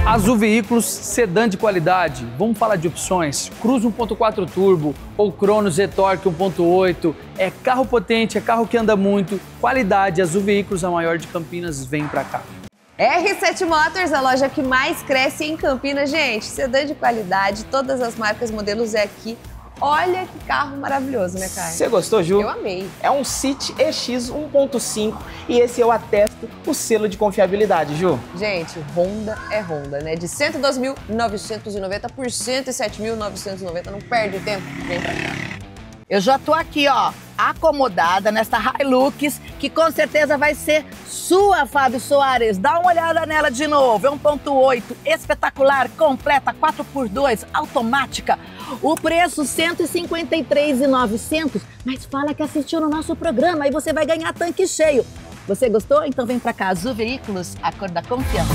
Azul Veículos, sedã de qualidade. Vamos falar de opções. Cruze 1.4 Turbo ou Cronos e-Torque 1.8. É carro potente, é carro que anda muito. Qualidade, Azul Veículos, a maior de Campinas, vem pra cá. R7 Motors, a loja que mais cresce em Campinas. Gente, sedã de qualidade, todas as marcas, modelos é aqui. Olha que carro maravilhoso, né, Caio? Você gostou, Ju? Eu amei. É um City EX 1.5 e esse eu atesto o selo de confiabilidade, Ju. Gente, Honda é Honda, né? De 102.990 por 107.990, não perde tempo, vem pra cá. Eu já tô aqui, ó, acomodada nesta Hilux, que com certeza vai ser sua, Fábio Soares. Dá uma olhada nela de novo. É 1.8, espetacular, completa, 4x2, automática. O preço R$ 153.900, mas fala que assistiu no nosso programa e você vai ganhar tanque cheio. Você gostou? Então vem pra cá, Azul Veículos, a cor da confiança.